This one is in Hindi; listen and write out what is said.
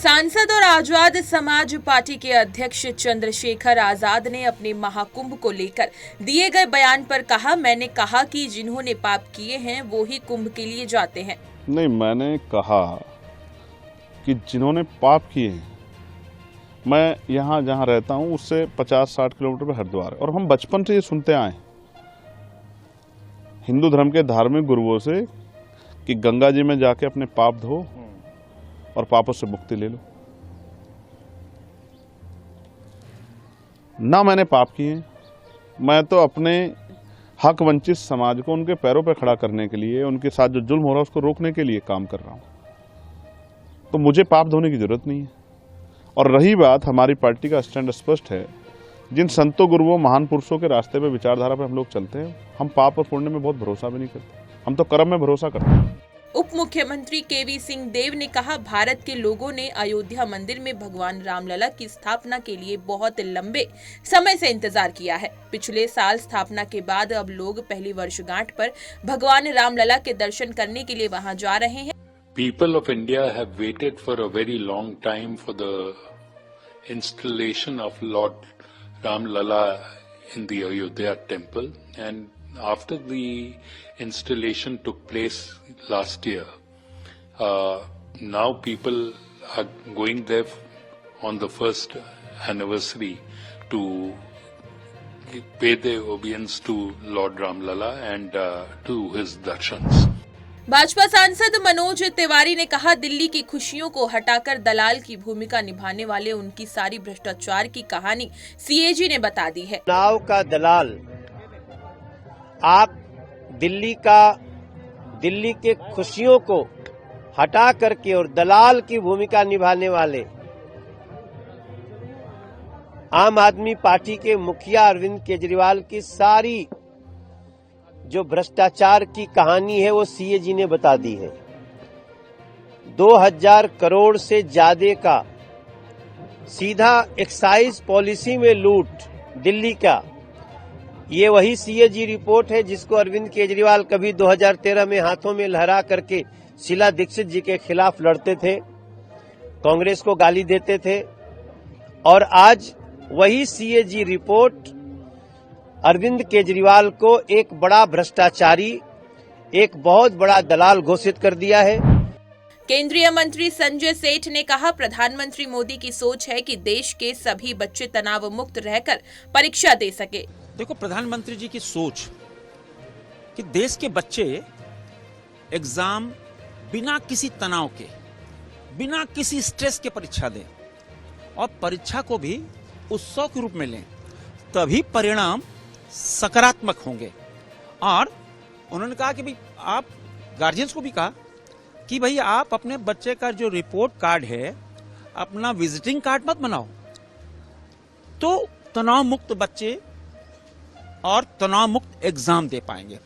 सांसद और आजाद समाज पार्टी के अध्यक्ष चंद्रशेखर आजाद ने अपने महाकुंभ को लेकर दिए गए बयान पर कहा, मैंने कहा कि जिन्होंने पाप किए हैं वो ही कुंभ के लिए जाते हैं। नहीं, मैंने कहा कि जिन्होंने पाप किए हैं, मैं यहाँ जहाँ रहता हूँ उससे 50-60 किलोमीटर पे हरिद्वार है और हम बचपन से ये सुनते आए हिंदू धर्म के धार्मिक गुरुओं से कि गंगा जी में जाके अपने पाप धो और पापों से मुक्ति ले लो। ना मैंने पाप किए, मैं तो अपने हक वंचित समाज को उनके पैरों पर खड़ा करने के लिए, उनके साथ जो जुल्म हो रहा है उसको रोकने के लिए काम कर रहा हूं। तो मुझे पाप धोने की जरूरत नहीं है। और रही बात, हमारी पार्टी का स्टैंड स्पष्ट है। जिन संतों गुरुओं महान पुरुषों के रास्ते पे, विचारधारा पे हम लोग चलते हैं। हम पाप और पुण्य में बहुत भरोसा भी नहीं करते, हम तो कर्म में भरोसा करते हैं। उप मुख्यमंत्री केवी सिंह देव ने कहा, भारत के लोगों ने अयोध्या मंदिर में भगवान रामलला की स्थापना के लिए बहुत लंबे समय से इंतजार किया है। पिछले साल स्थापना के बाद अब लोग पहली वर्षगांठ पर भगवान रामलला के दर्शन करने के लिए वहां जा रहे हैं। People of India have waited for a very long time for the installation of Lord Ram Lalla in the Ayodhya temple, and after the installation took place last year, now people are going there on the first anniversary to pay their obeisance to Lord Ram Lalla and do his darshans. Bhajpa सांसद मनोज तिवारी ने कहा, दिल्ली की खुशियों को हटाकर दलाल की भूमिका निभाने वाले उनकी सारी भ्रष्टाचार की कहानी सीएजी ने बता दी है। चुनाव का दलाल आप दिल्ली के खुशियों को हटा करके और दलाल की भूमिका निभाने वाले आम आदमी पार्टी के मुखिया अरविंद केजरीवाल की सारी जो भ्रष्टाचार की कहानी है वो सीएजी ने बता दी है। 2000 करोड़ से ज्यादा का सीधा एक्साइज पॉलिसी में लूट दिल्ली का, ये वही सीएजी रिपोर्ट है जिसको अरविंद केजरीवाल कभी 2013 में हाथों में लहरा करके शीला दीक्षित जी के खिलाफ लड़ते थे, कांग्रेस को गाली देते थे, और आज वही सीएजी रिपोर्ट अरविंद केजरीवाल को एक बड़ा भ्रष्टाचारी, एक बहुत बड़ा दलाल घोषित कर दिया है। केंद्रीय मंत्री संजय सेठ ने कहा, प्रधानमंत्री मोदी की सोच है कि देश के सभी बच्चे तनाव मुक्त रहकर परीक्षा दे सके। देखो, प्रधानमंत्री जी की सोच कि देश के बच्चे एग्जाम बिना किसी तनाव के, बिना किसी स्ट्रेस के परीक्षा दें और परीक्षा को भी उत्सव के रूप में लें, तभी परिणाम सकारात्मक होंगे। और उन्होंने कहा कि भाई, आप गार्जियंस को भी कहा कि भाई आप अपने बच्चे का जो रिपोर्ट कार्ड है अपना विजिटिंग कार्ड मत बनाओ, तो तनाव मुक्त बच्चे और तनाव मुक्त एग्जाम दे पाएंगे।